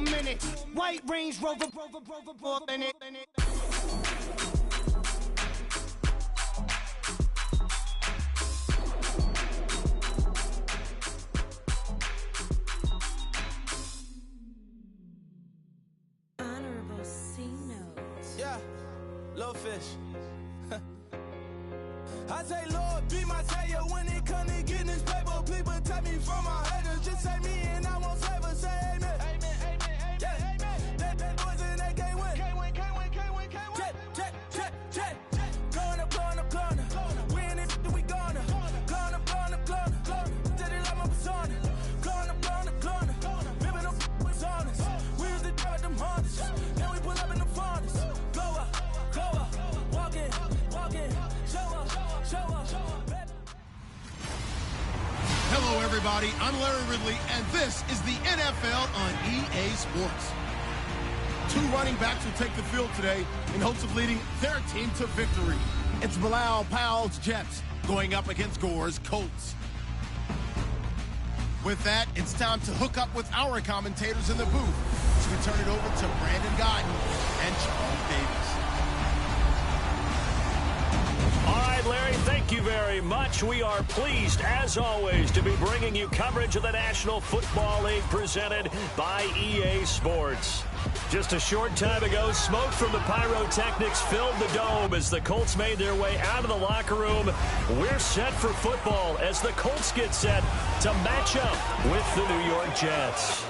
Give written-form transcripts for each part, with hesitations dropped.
minute. White Range Rover, more than it. Honorable C notes. Yeah, little fish. I say, Lord, be my savior when it comes to getting this paper. People take me from my haters. Just say me and I won't favor. Say amen. Amen, amen, amen, yeah. Amen. That boys and they can't win. Can't win, can't win, can't win, can't win. Jet. Blowing up. We in it, we gonna. Blowing up. Did it like my persona. Blowing up. Living up was honest. We was the drug them hardest. Then we pull up in the furnace. Glow up. Walk in. Show up. Hello, everybody. I'm Larry Ridley, and this is the NFL on EA Sports. Two running backs will take the field today in hopes of leading their team to victory. It's Bilal Powell's Jets going up against Gore's Colts. With that, it's time to hook up with our commentators in the booth. So we turn it over to Brandon Godden and Charles Davis. All right, Larry, thank you very much. We are pleased, as always, to be bringing you coverage of the National Football League presented by EA Sports. Just a short time ago, smoke from the pyrotechnics filled the dome as the Colts made their way out of the locker room. We're set for football as the Colts get set to match up with the New York Jets.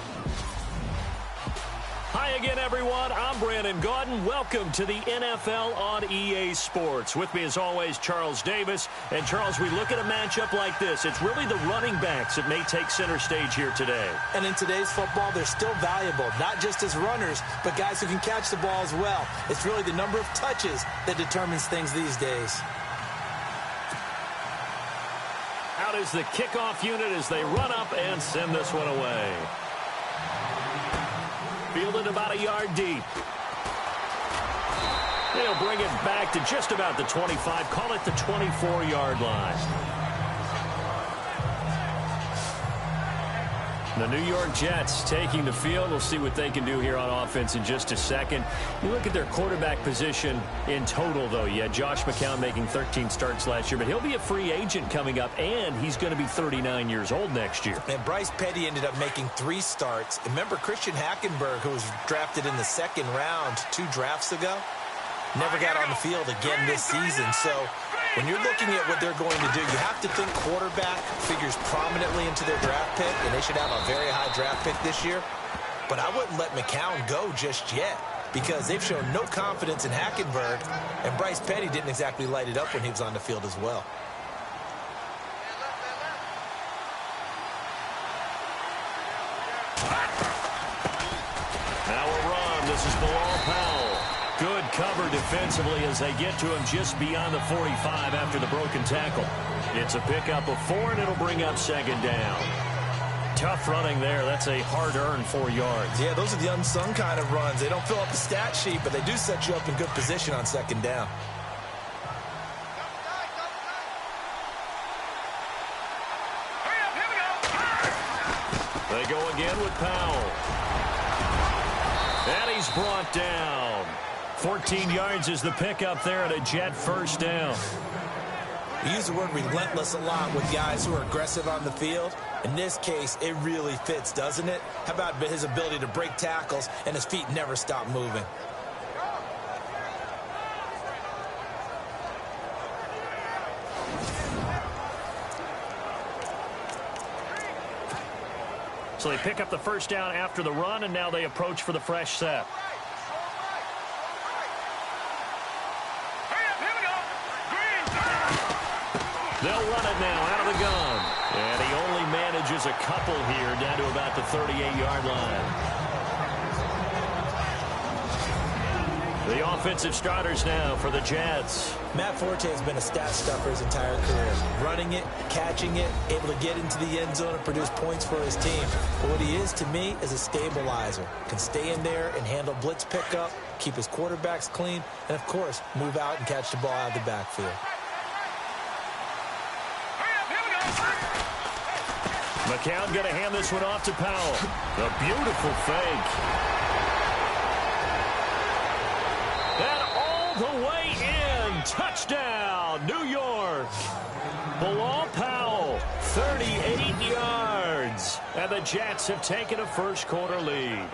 Hi again, everyone. I'm Brandon Gaudin. Welcome to the NFL on EA Sports. With me, as always, Charles Davis. And, Charles, we look at a matchup like this. It's really the running backs that may take center stage here today. And in today's football, they're still valuable, not just as runners, but guys who can catch the ball as well. It's really the number of touches that determines things these days. Out is the kickoff unit as they run up and send this one away. Fielded about a yard deep. They'll bring it back to just about the 25. Call it the 24-yard line. The New York Jets taking the field. We'll see what they can do here on offense in just a second. You look at their quarterback position in total, though. You had Josh McCown making 13 starts last year, but he'll be a free agent coming up, and he's going to be 39 years old next year. And Bryce Petty ended up making 3 starts. And remember Christian Hackenberg, who was drafted in the 2nd round 2 drafts ago? Never got on the field again this season. So when you're looking at what they're going to do, you have to think quarterback figures prominently into their draft pick, and they should have a very high draft pick this year. But I wouldn't let McCown go just yet because they've shown no confidence in Hackenberg, and Bryce Petty didn't exactly light it up when he was on the field as well. Now a run. This is Bilal Powell. Good cover defensively as they get to him just beyond the 45 after the broken tackle. It's a pickup of 4, and it'll bring up 2nd down. Tough running there. That's a hard-earned 4 yards. Yeah, those are the unsung kind of runs. They don't fill up the stat sheet, but they do set you up in good position on 2nd down. They go again with Powell. And he's brought down. 14 yards is the pickup there at a Jet 1st down. We use the word relentless a lot with guys who are aggressive on the field. In this case, it really fits, doesn't it? How about his ability to break tackles and his feet never stop moving? So they pick up the 1st down after the run, and now they approach for the fresh set. They'll run it now out of the gun. And he only manages a couple here down to about the 38-yard line. The offensive starters now for the Jets. Matt Forte has been a stat stuffer his entire career. Running it, catching it, able to get into the end zone and produce points for his team. But what he is to me is a stabilizer. Can stay in there and handle blitz pickup, keep his quarterbacks clean, and of course, move out and catch the ball out of the backfield. McCown going to hand this one off to Powell. A beautiful fake. And all the way in. Touchdown, New York. Bilal Powell, 38 yards. And the Jets have taken a first-quarter lead.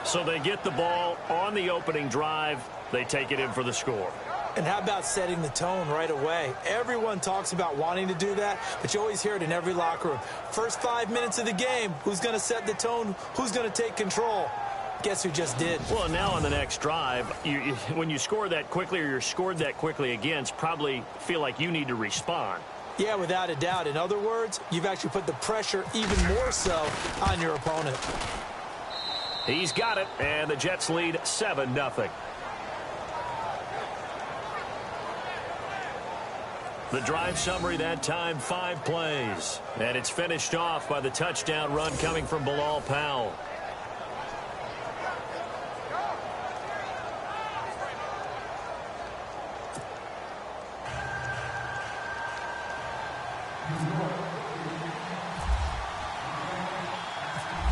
So they get the ball on the opening drive. They take it in for the score. And how about setting the tone right away? Everyone talks about wanting to do that, but you always hear it in every locker room. First 5 minutes of the game, who's going to set the tone? Who's going to take control? Guess who just did? Well, now on the next drive, when you score that quickly or you're scored that quickly again, probably feel like you need to respond. Yeah, without a doubt. In other words, you've actually put the pressure even more so on your opponent. He's got it, and the Jets lead 7-0. The drive summary that time, 5 plays. And it's finished off by the touchdown run coming from Bilal Powell.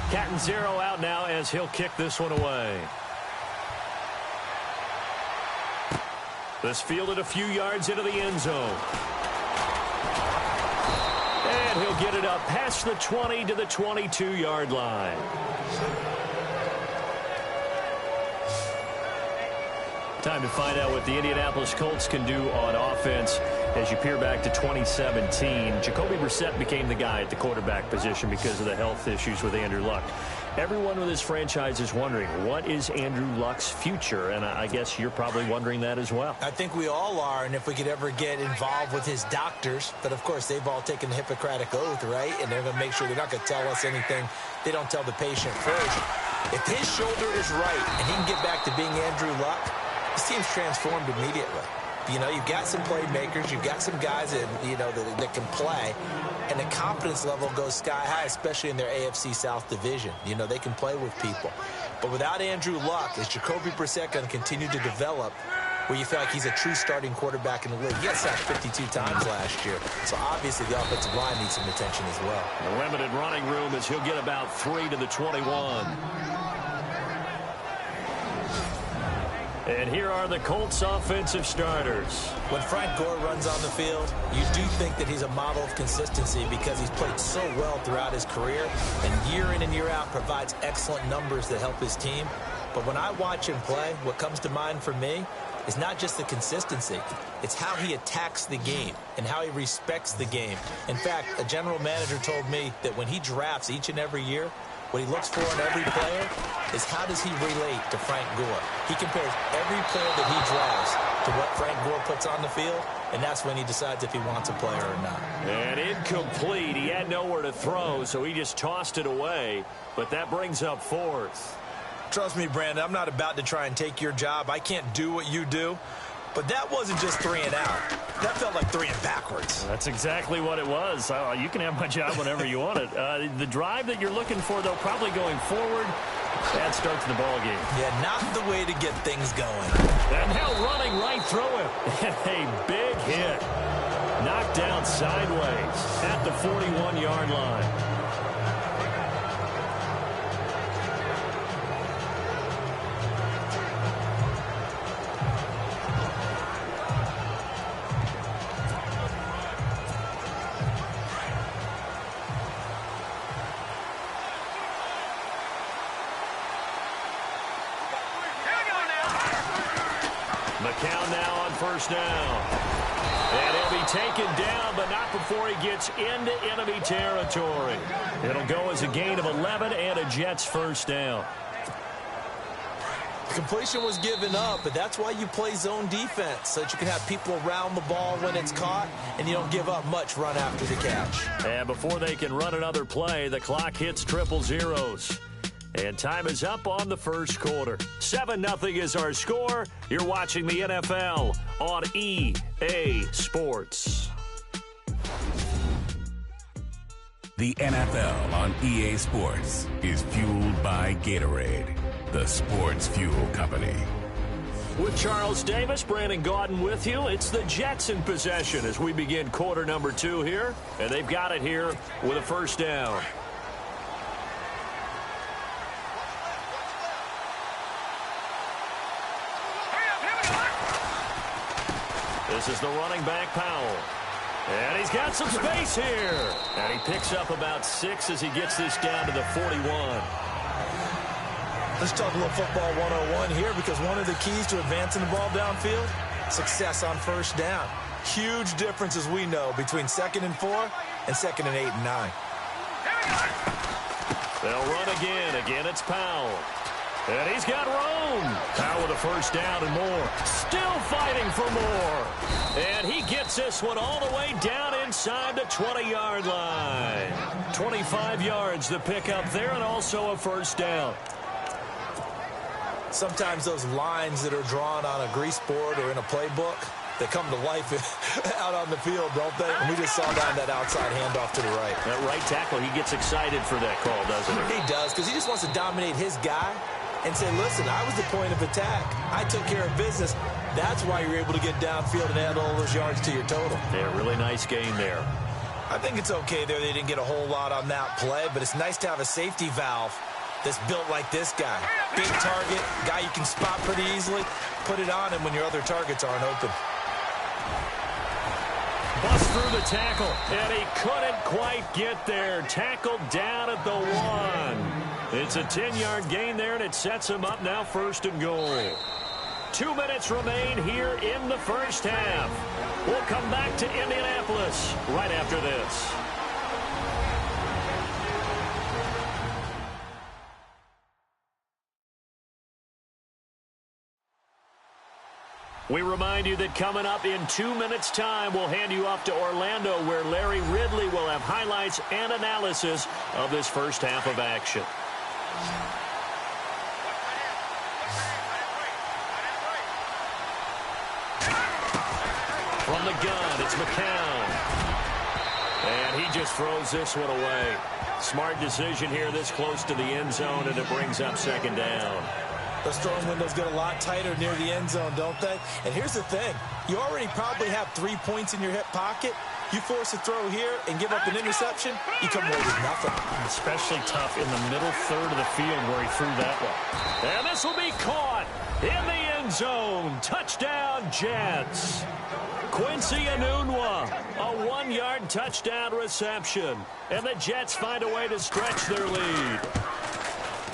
Cat and zero out now as he'll kick this one away. This fielded a few yards into the end zone. And he'll get it up past the 20 to the 22-yard line. Time to find out what the Indianapolis Colts can do on offense. As you peer back to 2017, Jacoby Brissett became the guy at the quarterback position because of the health issues with Andrew Luck. Everyone with this franchise is wondering, what is Andrew Luck's future? And I guess you're probably wondering that as well. I think we all are, and if we could ever get involved with his doctors. But, of course, they've all taken the Hippocratic Oath, right? And they're going to make sure they're not going to tell us anything they don't tell the patient first. If his shoulder is right and he can get back to being Andrew Luck, this team's transformed immediately. You know, you've got some playmakers, you've got some guys that, you know, that can play, and the confidence level goes sky high, especially in their AFC South division. You know, they can play with people. But without Andrew Luck, is Jacoby Brissett going to continue to develop where you feel like he's a true starting quarterback in the league? He got sacked 52 times last year, so obviously the offensive line needs some attention as well. The limited running room as he'll get about 3 to the 21. And here are the Colts offensive starters. When Frank Gore runs on the field, you do think that he's a model of consistency because he's played so well throughout his career and year in and year out provides excellent numbers that help his team. But when I watch him play, what comes to mind for me is not just the consistency. It's how he attacks the game and how he respects the game. In fact, a general manager told me that when he drafts each and every year, what he looks for in every player is how does he relate to Frank Gore. He compares every player that he drafts to what Frank Gore puts on the field, and that's when he decides if he wants a player or not. And incomplete. He had nowhere to throw, so he just tossed it away. But that brings up 4th. Trust me, Brandon, I'm not about to try and take your job. I can't do what you do. But that wasn't just 3 and out. That felt like 3 and backwards. That's exactly what it was. You can have my job whenever you want it. The drive that you're looking for, though, probably going forward, that starts the ball game. Yeah, not the way to get things going. And now running right through him. A big hit. Knocked down sideways at the 41-yard line. McCown now on first down. And he'll be taken down, but not before he gets into enemy territory. It'll go as a gain of 11 and a Jets first down. The completion was given up, but that's why you play zone defense, so that you can have people around the ball when it's caught, and you don't give up much run after the catch. And before they can run another play, the clock hits triple zeros. And time is up on the first quarter. 7-0 is our score. You're watching the NFL on EA Sports. The NFL on EA Sports is fueled by Gatorade, the sports fuel company. With Charles Davis, Brandon Gaudin with you. It's the Jets in possession as we begin quarter number 2 here. And they've got it here with a first down. This is the running back, Powell. And he's got some space here. And he picks up about 6 as he gets this down to the 41. Let's talk a little football 101 here, because one of the keys to advancing the ball downfield, success on first down. Huge difference, as we know, between 2nd and 4 and 2nd and 8 and 9. They'll run again. Again, it's Powell. And he's got room. Powell with a first down and more. Still fighting for more. And he gets this one all the way down inside the 20-yard line. 25 yards the pickup there, and also a first down. Sometimes those lines that are drawn on a grease board or in a playbook, they come to life out on the field, don't they? And we just saw that outside handoff to the right. That right tackle, he gets excited for that call, doesn't he? He does, because he just wants to dominate his guy and say, listen, I was the point of attack. I took care of business. That's why you're able to get downfield and add all those yards to your total. Yeah, really nice game there. I think it's okay there. They didn't get a whole lot on that play, but it's nice to have a safety valve that's built like this guy. Big target, guy you can spot pretty easily. Put it on him when your other targets aren't open. Bust through the tackle, and he couldn't quite get there. Tackled down at the 1. It's a 10-yard gain there, and it sets him up now 1st and goal. 2 minutes remain here in the first half. We'll come back to Indianapolis right after this. We remind you that coming up in 2 minutes' time, we'll hand you off to Orlando, where Larry Ridley will have highlights and analysis of this first half of action. From the gun, it's McCown. And he just throws this one away. Smart decision here this close to the end zone, and it brings up 2nd down. Those throwing windows get a lot tighter near the end zone, don't they? And here's the thing. You already probably have 3 points in your hip pocket. You force a throw here and give up an interception, you come away with nothing. Especially tough in the middle third of the field where he threw that one. And this will be caught in the end zone. Touchdown, Jets. Quincy Enunwa, a 1-yard touchdown reception. And the Jets find a way to stretch their lead.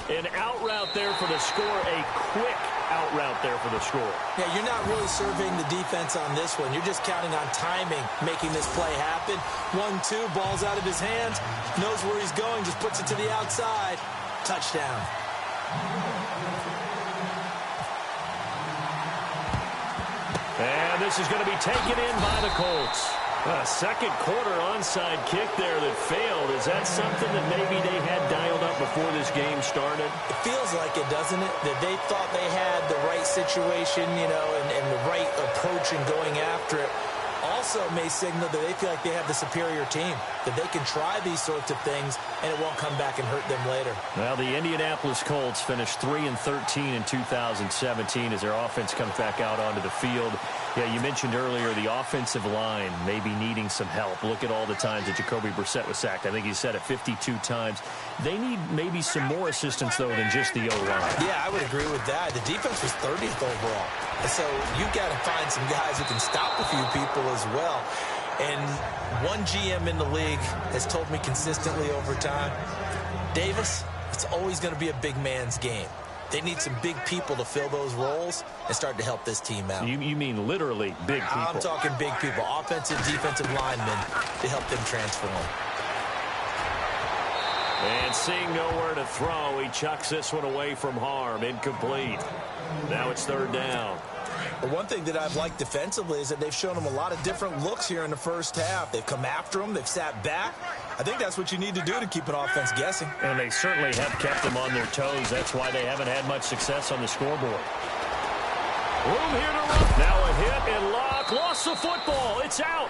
An out route there for the score, a quick out route there for the score. Yeah, you're not really surveying the defense on this one. You're just counting on timing, making this play happen. 1-2, ball's out of his hands, knows where he's going, just puts it to the outside. Touchdown. And this is going to be taken in by the Colts. A second quarter onside kick there that failed. Is that something that maybe they had dialed up before this game started? It feels like it, doesn't it? That they thought they had the right situation, you know, and the right approach in going after it. Also may signal that they feel like they have the superior team, that they can try these sorts of things and it won't come back and hurt them later. Well, the Indianapolis Colts finished 3-13 in 2017 as their offense comes back out onto the field. Yeah, you mentioned earlier the offensive line maybe needing some help. Look at all the times that Jacoby Brissett was sacked. I think he said it 52 times. They need maybe some more assistance, though, than just the O-line. Yeah, I would agree with that. The defense was 30th overall. So you've got to find some guys who can stop a few people as well. And one GM in the league has told me consistently over time, Davis, it's always going to be a big man's game. They need some big people to fill those roles and start to help this team out. You mean literally big people? I'm talking big people, offensive, defensive linemen, to help them transform. And seeing nowhere to throw, he chucks this one away from harm. Incomplete. Now it's 3rd down. But one thing that I've liked defensively is that they've shown them a lot of different looks here in the first half. They've come after them. They've sat back. I think that's what you need to do to keep an offense guessing. And they certainly have kept them on their toes. That's why they haven't had much success on the scoreboard. Room here to run. Now a hit and Locke lost the football. It's out.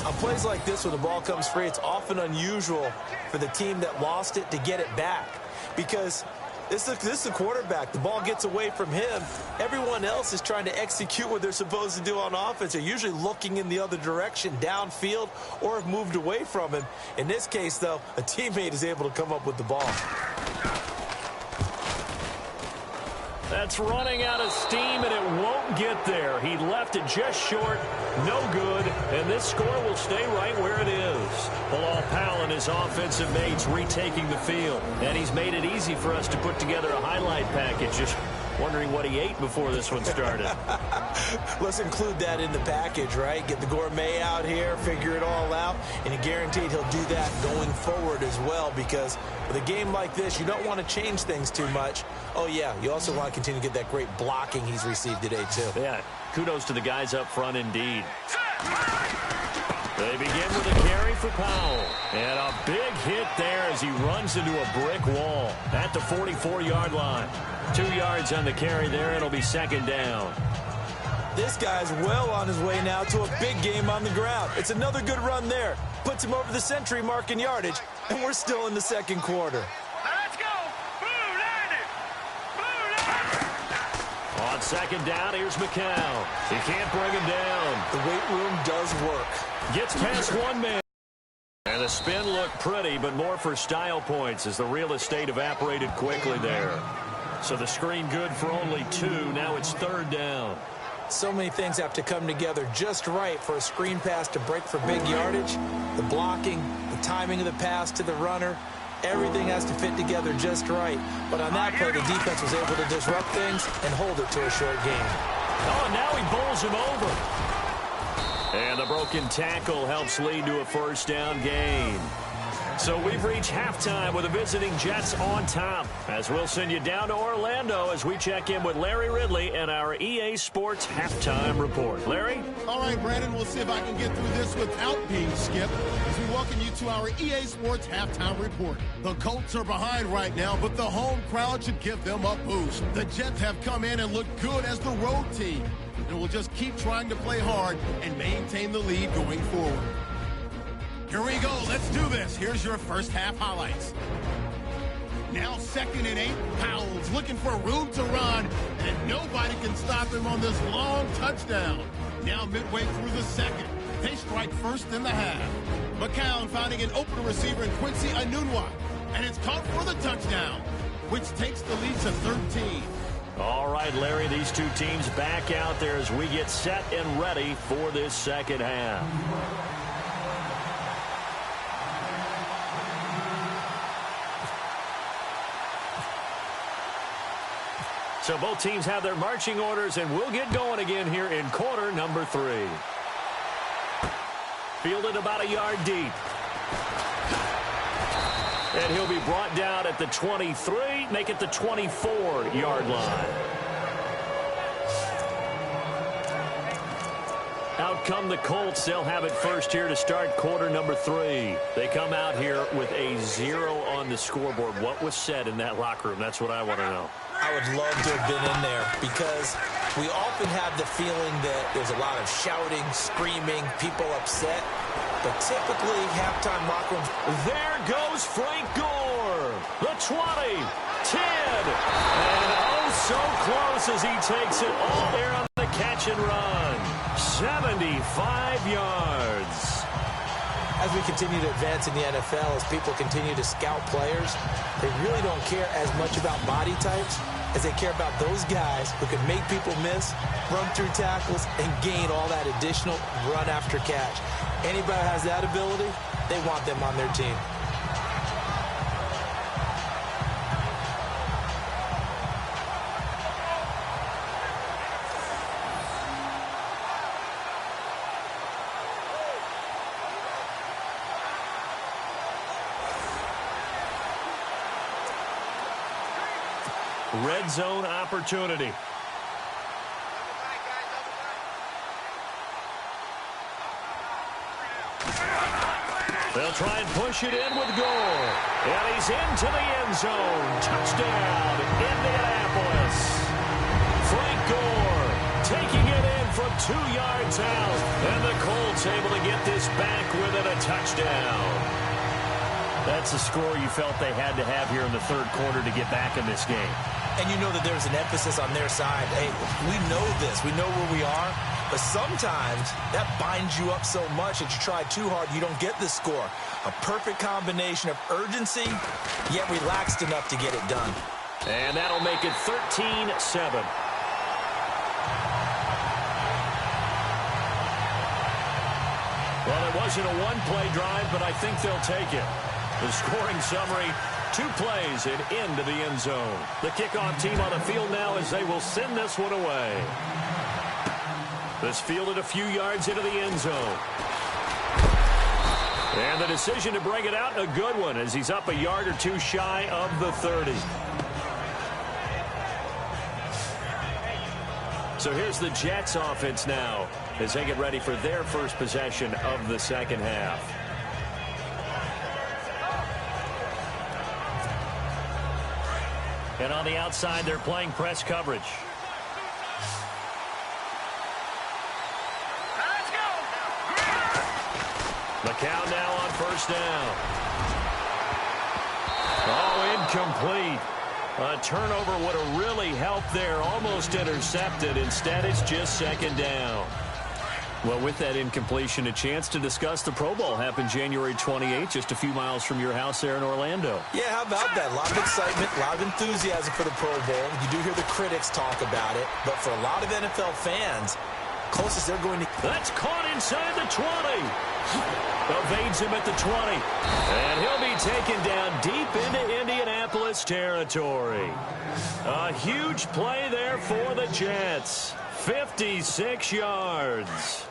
On plays like this, when the ball comes free, it's often unusual for the team that lost it to get it back. Because this is the quarterback. The ball gets away from him. Everyone else is trying to execute what they're supposed to do on offense. They're usually looking in the other direction, downfield, or have moved away from him. In this case, though, a teammate is able to come up with the ball. That's running out of steam, and it won't get there. He left it just short, no good, and this score will stay right where it is. Bilal Powell and his offensive mates retaking the field, and he's made it easy for us to put together a highlight package. Just wondering what he ate before this one started. Let's include that in the package, right? Get the gourmet out here, figure it all out, and you're guaranteed he'll do that going forward as well, because with a game like this, you don't want to change things too much. Oh, yeah, you also want to continue to get that great blocking he's received today, too. Yeah, kudos to the guys up front indeed. They begin with a carry for Powell. And a big hit there as he runs into a brick wall at the 44-yard line. 2 yards on the carry there. It'll be second down. This guy's well on his way now to a big game on the ground. It's another good run there. Puts him over the century mark in yardage, and we're still in the second quarter. Let's go. Boo, Landon. Boo, Landon. On second down, here's McCown. He can't bring him down. The weight room does work. Gets past one man. And the spin looked pretty, but more for style points as the real estate evaporated quickly there. So the screen good for only 2. Now it's third down. So many things have to come together just right for a screen pass to break for big yardage. The blocking, the timing of the pass to the runner, everything has to fit together just right. But on that play, the defense was able to disrupt things and hold it to a short game. Oh, now he bowls him over. And the broken tackle helps lead to a first down gain. So we've reached halftime with the visiting Jets on top, as we'll send you down to Orlando as we check in with Larry Ridley and our EA Sports Halftime Report. Larry? All right, Brandon, we'll see if I can get through this without being skipped as we welcome you to our EA Sports Halftime Report. The Colts are behind right now, but the home crowd should give them a boost. The Jets have come in and look good as the road team, and will just keep trying to play hard and maintain the lead going forward. Here we go. Let's do this. Here's your first half highlights. Now 2nd and 8. Powell's looking for room to run, and nobody can stop him on this long touchdown. Now midway through the second. They strike first in the half. McCown finding an open receiver in Quincy Enunwa, and it's caught for the touchdown, which takes the lead to 13. All right, Larry, these two teams back out there as we get set and ready for this second half. So both teams have their marching orders, and we'll get going again here in quarter number 3. Fielded about a yard deep. And he'll be brought down at the 23, make it the 24-yard line. Out come the Colts. They'll have it first here to start quarter number 3. They come out here with a 0 on the scoreboard. What was said in that locker room? That's what I want to know. I would love to have been in there because we often have the feeling that there's a lot of shouting, screaming, people upset. But typically, halftime locker rooms. There goes Frank Gore. The 20, 10, and oh so close as he takes it all there on the catch and run. 75 yards. As we continue to advance in the NFL, as people continue to scout players, they really don't care as much about body types as they care about those guys who can make people miss, run through tackles, and gain all that additional run after catch. Anybody who has that ability, they want them on their team. Red zone opportunity. They'll try and push it in with Gore. And he's into the end zone. Touchdown, Indianapolis. Frank Gore taking it in from 2 yards out. And the Colts able to get this back within a touchdown. That's a score you felt they had to have here in the third quarter to get back in this game. And you know that there's an emphasis on their side. Hey, we know this. We know where we are. But sometimes that binds you up so much that you try too hard, you don't get the score. A perfect combination of urgency, yet relaxed enough to get it done. And that'll make it 13-7. Well, it wasn't a one-play drive, but I think they'll take it. The scoring summary, 2 plays and into the end zone. The kickoff team on the field now as they will send this one away. This fielded a few yards into the end zone. And the decision to bring it out, a good one, as he's up a yard or 2 shy of the 30. So here's the Jets offense now as they get ready for their first possession of the second half. And on the outside, they're playing press coverage. McCown now on first down. Oh, incomplete. A turnover would have really helped there. Almost intercepted. Instead, it's just second down. Well, with that incompletion, a chance to discuss the Pro Bowl happened January 28th, just a few miles from your house there in Orlando. Yeah, how about that? A lot of excitement, a lot of enthusiasm for the Pro Bowl. You do hear the critics talk about it, but for a lot of NFL fans, closest they're going to... That's caught inside the 20. Evades him at the 20. And he'll be taken down deep into Indianapolis territory. A huge play there for the Jets. 56 yards.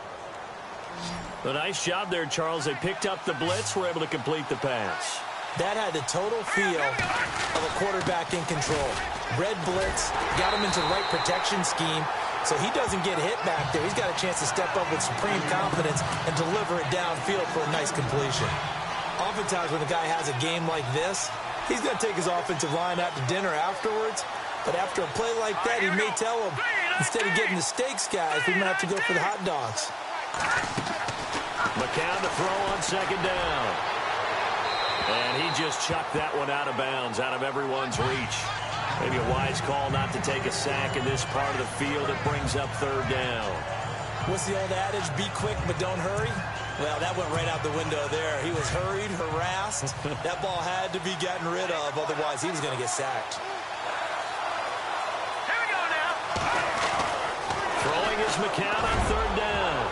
A nice job there, Charles. They picked up the blitz, were able to complete the pass. That had the total feel of a quarterback in control. Red blitz, got him into the right protection scheme, so he doesn't get hit back there. He's got a chance to step up with supreme confidence and deliver it downfield for a nice completion. Oftentimes when a guy has a game like this, he's going to take his offensive line out to dinner afterwards. But after a play like that, he may tell him, instead of getting the steaks, guys, we're going to have to go for the hot dogs. McCown to throw on second down. And he just chucked that one out of bounds, out of everyone's reach. Maybe a wise call not to take a sack in this part of the field. It brings up third down. What's the old adage? Be quick, but don't hurry? Well, that went right out the window there. He was hurried, harassed. That ball had to be gotten rid of, otherwise he was going to get sacked. Here we go now. Throwing is McCown on third down.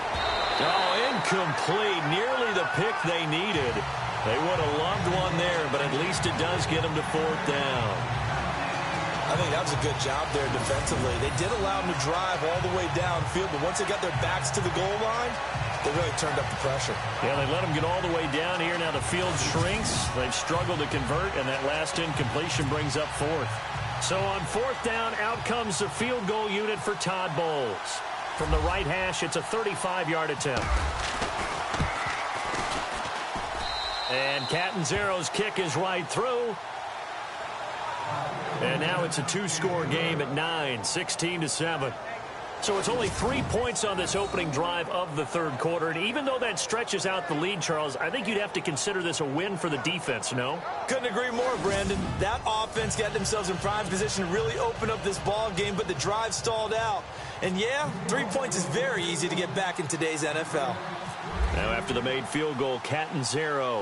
Oh, incomplete. Nearly the pick they needed. They would have loved one there, but at least it does get them to fourth down. I think that was a good job there defensively. They did allow them to drive all the way downfield, but once they got their backs to the goal line, they really turned up the pressure. Yeah, they let them get all the way down here. Now the field shrinks. They've struggled to convert, and that last incompletion brings up fourth. So on fourth down, out comes the field goal unit for Todd Bowles. From the right hash, it's a 35-yard attempt. And Catanzaro's kick is right through. And now it's a 2-score game at 9, 16-7. So it's only 3 points on this opening drive of the third quarter. And even though that stretches out the lead, Charles, I think you'd have to consider this a win for the defense, no? Couldn't agree more, Brandon. That offense got themselves in prime position to really open up this ball game, but the drive stalled out. And yeah, 3 points is very easy to get back in today's NFL. Now after the made field goal, Catanzaro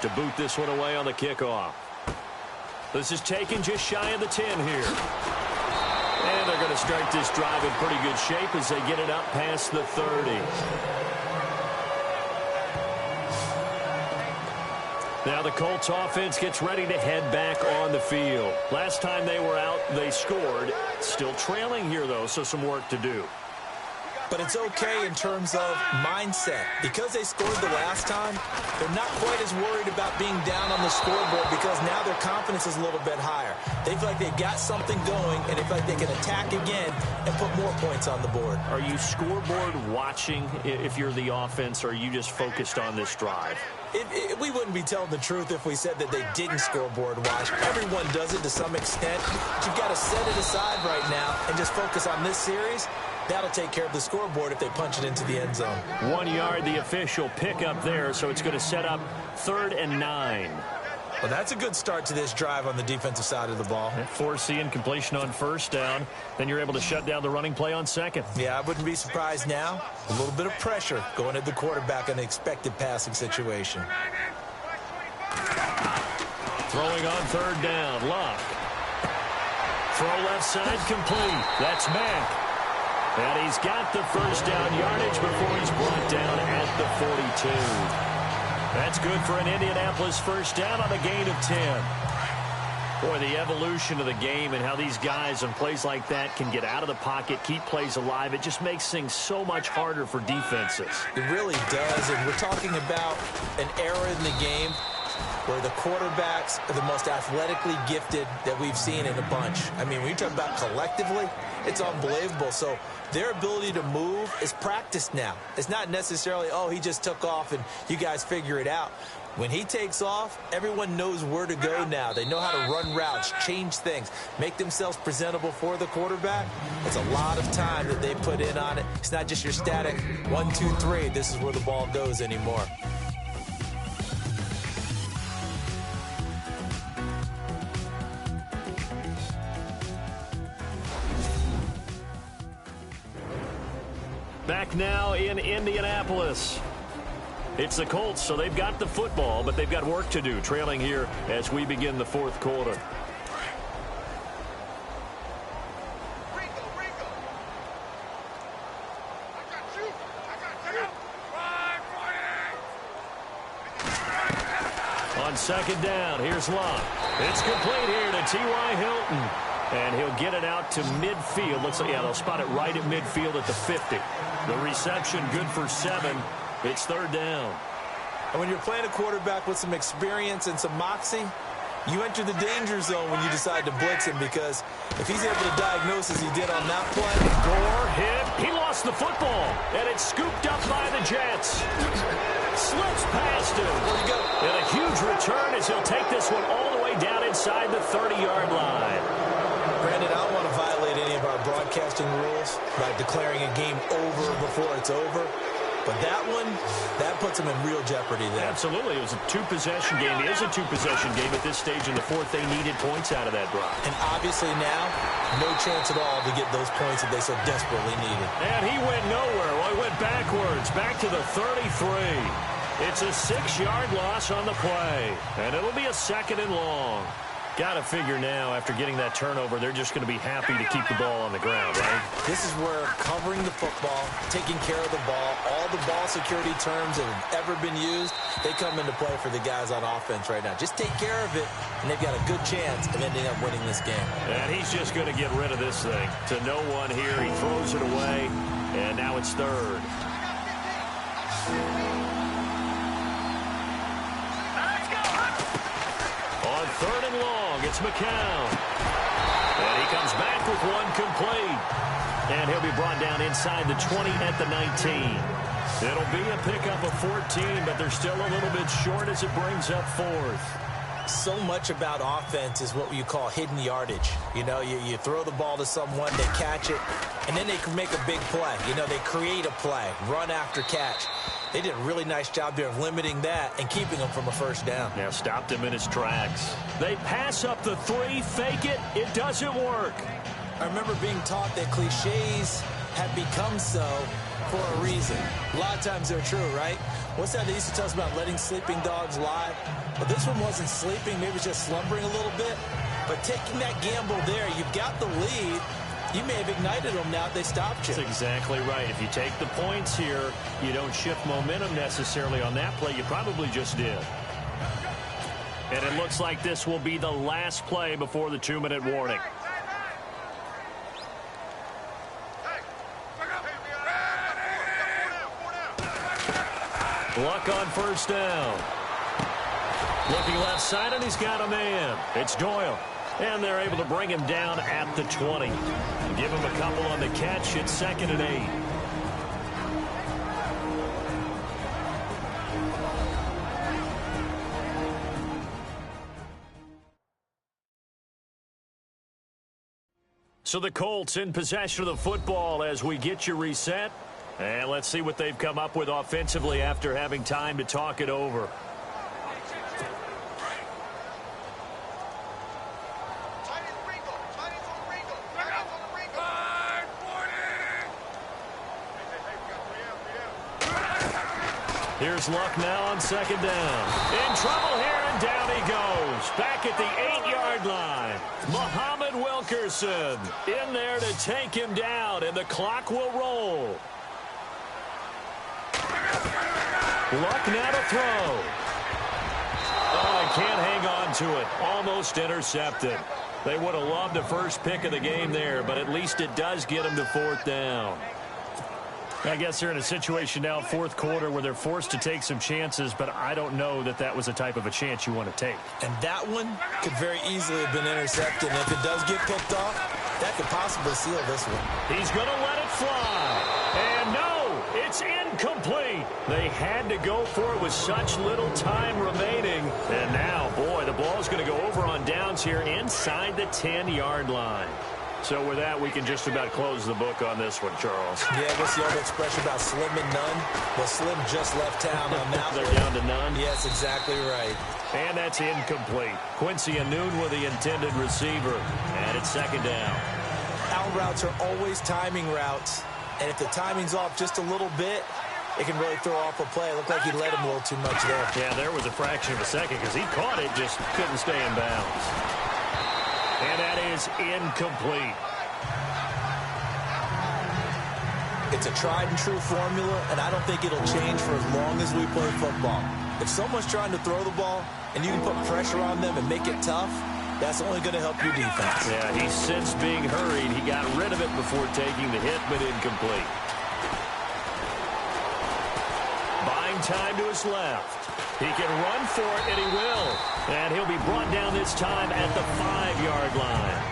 to boot this one away on the kickoff. This is taken just shy of the 10 here. And they're going to start this drive in pretty good shape as they get it up past the 30. Now the Colts offense gets ready to head back on the field. Last time they were out, they scored. Still trailing here, though, so some work to do. But it's okay in terms of mindset. Because they scored the last time, they're not quite as worried about being down on the scoreboard because now their confidence is a little bit higher. They feel like they've got something going, and they feel like they can attack again and put more points on the board. Are you scoreboard watching if you're the offense, or are you just focused on this drive? We wouldn't be telling the truth if we said that they didn't scoreboard watch. Everyone does it to some extent. But you've got to set it aside right now and just focus on this series That'll take care of the scoreboard if they punch it into the end zone. 1 yard, the official pickup there, so it's going to set up 3rd and 9. Well, that's a good start to this drive on the defensive side of the ball. Forcing completion on 1st down. Then you're able to shut down the running play on 2nd. Yeah, I wouldn't be surprised now. A little bit of pressure going at the quarterback in an expected passing situation. Throwing on 3rd down, Luck. Throw left side complete. That's Mack. And he's got the 1st down yardage before he's brought down at the 42. That's good for an Indianapolis 1st down on a gain of 10. Boy, the evolution of the game and how these guys on plays like that can get out of the pocket, keep plays alive, it just makes things so much harder for defenses. It really does, and we're talking about an era in the game where the quarterbacks are the most athletically gifted that we've seen in a bunch. I mean, when you talk about collectively, it's unbelievable. So their ability to move is practiced now. It's not necessarily, oh, he just took off and you guys figure it out. When he takes off, everyone knows where to go now. They know how to run routes, change things, make themselves presentable for the quarterback. It's a lot of time that they put in on it. It's not just your static 1, 2, 3, this is where the ball goes anymore. Back now in Indianapolis. It's the Colts, so they've got the football, but they've got work to do, trailing here as we begin the 4th quarter. On 2nd down, here's Luck. It's complete here to T.Y. Hilton. And he'll get it out to midfield. Looks like, yeah, they'll spot it right at midfield at the 50. The reception good for 7. It's 3rd down. And when you're playing a quarterback with some experience and some moxie, you enter the danger zone when you decide to blitz him, because if he's able to diagnose as he did on that play. Gore hit. He lost the football, and it's scooped up by the Jets. Slips past him. Where'd he go? And a huge return as he'll take this one all the way down inside the 30-yard line. Brandon, I don't want to violate any of our broadcasting rules by declaring a game over before it's over. But that one, that puts him in real jeopardy there. Absolutely. It was a 2-possession game. It is a 2-possession game at this stage in the 4th. They needed points out of that drive. And obviously now, no chance at all to get those points that they so desperately needed. And he went nowhere. Well, he went backwards, back to the 33. It's a 6-yard loss on the play. And it'll be a 2nd and long. Got to figure now, after getting that turnover, they're just going to be happy to keep the ball on the ground, right? This is where covering the football, taking care of the ball, all the ball security terms that have ever been used, they come into play for the guys on offense right now. Just take care of it, and they've got a good chance of ending up winning this game. And he's just going to get rid of this thing. To no one here, he throws it away, and now it's 3rd. On 3rd and long, it's McCown. And he comes back with one complete. And he'll be brought down inside the 20 at the 19. It'll be a pickup of 14, but they're still a little bit short as it brings up 4th. So much about offense is what you call hidden yardage. You know, you throw the ball to someone, they catch it, and then they can make a big play. You know, they create a play, run after catch. They did a really nice job there of limiting that and keeping him from a 1st down. Now stopped him in his tracks. They pass up the 3, fake it. It doesn't work. I remember being taught that cliches have become so for a reason. A lot of times they're true, right? What's that they used to tell us about letting sleeping dogs lie? Well, this one wasn't sleeping. Maybe it was just slumbering a little bit. But taking that gamble there, you've got the lead. You may have ignited them now if they stopped you. That's exactly right. If you take the points here, you don't shift momentum necessarily on that play. You probably just did. And it looks like this will be the last play before the 2-minute warning. Luck on 1st down. Looking left side, and he's got a man. It's Doyle. And they're able to bring him down at the 20. Give him a couple on the catch. It's 2nd and 8. So the Colts in possession of the football as we get you reset. And let's see what they've come up with offensively after having time to talk it over. Here's Luck now on second down. In trouble here, and down he goes. Back at the 8-yard line. Muhammad Wilkerson in there to take him down, and the clock will roll. Luck now to throw. Oh, he can't hang on to it. Almost intercepted. They would have loved the first pick of the game there, but at least it does get them to fourth down. I guess they're in a situation now, fourth quarter, where they're forced to take some chances, but I don't know that that was the type of a chance you want to take. And that one could very easily have been intercepted. And if it does get picked off, that could possibly seal this one. He's going to let it fly. And no, it's incomplete. They had to go for it with such little time remaining. And now, boy, the ball's going to go over on downs here inside the 10-yard line. So with that, we can just about close the book on this one, Charles. Yeah, what's the old expression about slim and none? Well, Slim just left town on that They're one. down to none? Yes, exactly right. And that's incomplete. Quincy Anoon with the intended receiver. And it's second down. Out routes are always timing routes. And if the timing's off just a little bit, it can really throw off a play. It looked like he led him a little too much there. Yeah, there was a fraction of a second because he caught it, just couldn't stay in bounds. And that is incomplete. It's a tried-and-true formula, and I don't think it'll change for as long as we play football. If someone's trying to throw the ball and you can put pressure on them and make it tough, that's only going to help your defense. Yeah, he sensed being hurried. He got rid of it before taking the hit, but incomplete. Buying time to his left. He can run for it, and he will. And he'll be brought down this time at the 5-yard line.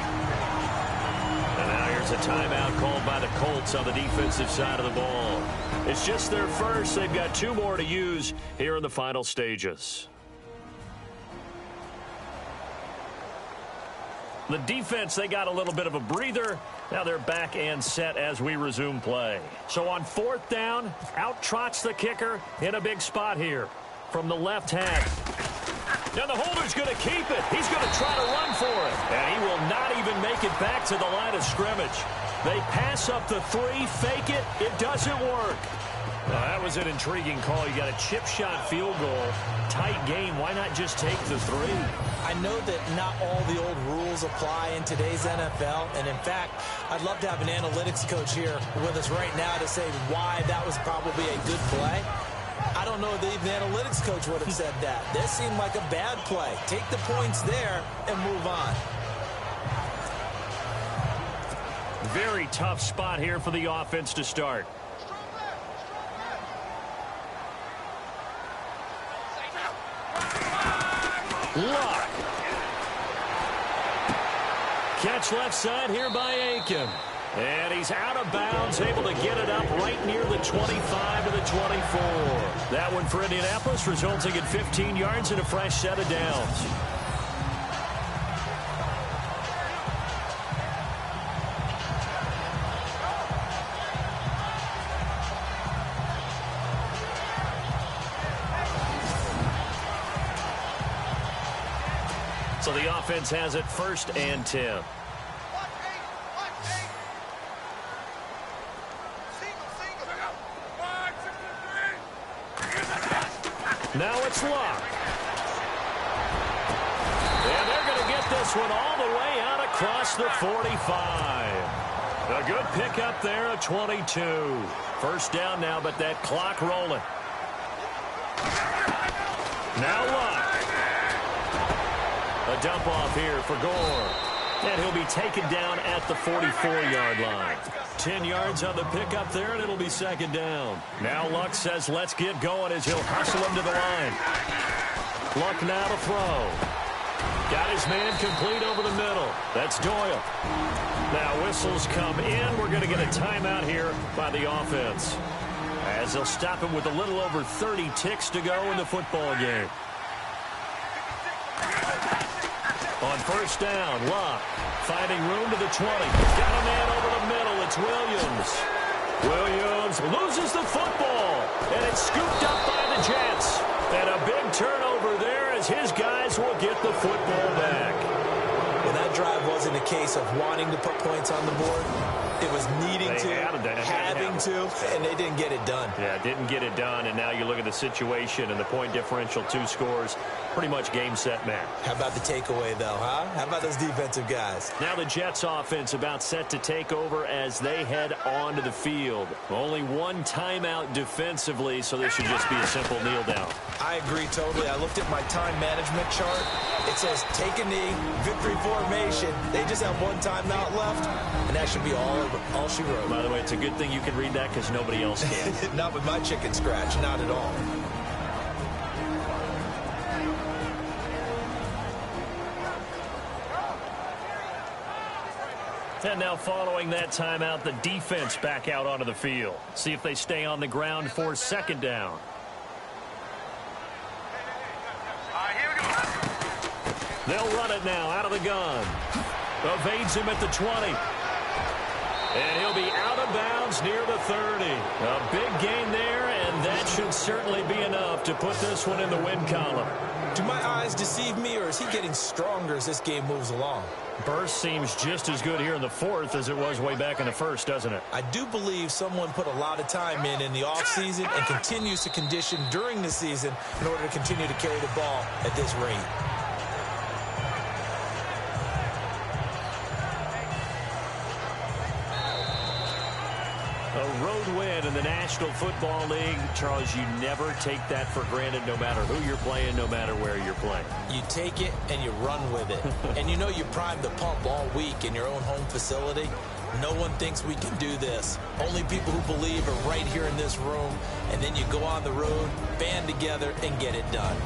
And now here's a timeout called by the Colts on the defensive side of the ball. It's just their first. They've got 2 more to use here in the final stages. The defense, they got a little bit of a breather. Now they're back and set as we resume play. So on 4th down, out trots the kicker in a big spot here from the left half. Now the holder's going to keep it. He's going to try to run for it. And he will not even make it back to the line of scrimmage. They pass up the 3, fake it. It doesn't work. Well, that was an intriguing call. You got a chip shot field goal. Tight game. Why not just take the 3? I know that not all the old rules apply in today's NFL, and in fact, I'd love to have an analytics coach here with us right now to say why that was probably a good play. I don't know that even the analytics coach would have said that. This seemed like a bad play. Take the points there and move on. Very tough spot here for the offense to start. Luck. Catch left side here by Aiken. And he's out of bounds, able to get it up right near the 25 to the 24. That one for Indianapolis, resulting in 15 yards and a fresh set of downs. So the offense has it 1st and 10. Now it's Luck. And they're going to get this one all the way out across the 45. A good pickup there at 22. 1st down now, but that clock rolling. Now Luck. A dump off here for Gore. And he'll be taken down at the 44-yard line. 10 yards on the pickup there, and it'll be 2nd down. Now Luck says, let's get going as he'll hustle him to the line. Luck now to throw. Got his man complete over the middle. That's Doyle. Now whistles come in. We're going to get a timeout here by the offense, as they'll stop him with a little over 30 ticks to go in the football game. On first down, Locke finding room to the 20. Got a man over the middle. It's Williams. Williams loses the football, and it's scooped up by the Jets. And a big turnover there as his guys will get the football back. Well, that drive wasn't a case of wanting to put points on the board. It was needing having to, and they didn't get it done. Yeah, didn't get it done, and now you look at the situation and the point differential, 2 scores, pretty much game, set, match. How about the takeaway, though, huh? How about those defensive guys? Now the Jets offense about set to take over as they head onto the field. Only 1 timeout defensively, so this should just be a simple kneel down. I agree totally. I looked at my time management chart. It says take a knee, victory formation. They just have 1 timeout left, and that should be all she wrote. By the way, it's a good thing you can read that because nobody else can. Not with my chicken scratch, not at all. And now following that timeout, the defense back out onto the field. See if they stay on the ground for second down. They'll run it now out of the gun. Evades him at the 20. And he'll be out of bounds near the 30. A big gain there, and that should certainly be enough to put this one in the win column. Do my eyes deceive me, or is he getting stronger as this game moves along? Burst seems just as good here in the 4th as it was way back in the 1st, doesn't it? I do believe someone put a lot of time in the offseason and continues to condition during the season in order to continue to carry the ball at this rate. A road win in the National Football League. Charles, you never take that for granted no matter who you're playing, no matter where you're playing. You take it and you run with it. And you know you primed the pump all week in your own home facility. No one thinks we can do this. Only people who believe are right here in this room. And then you go on the road, band together, and get it done.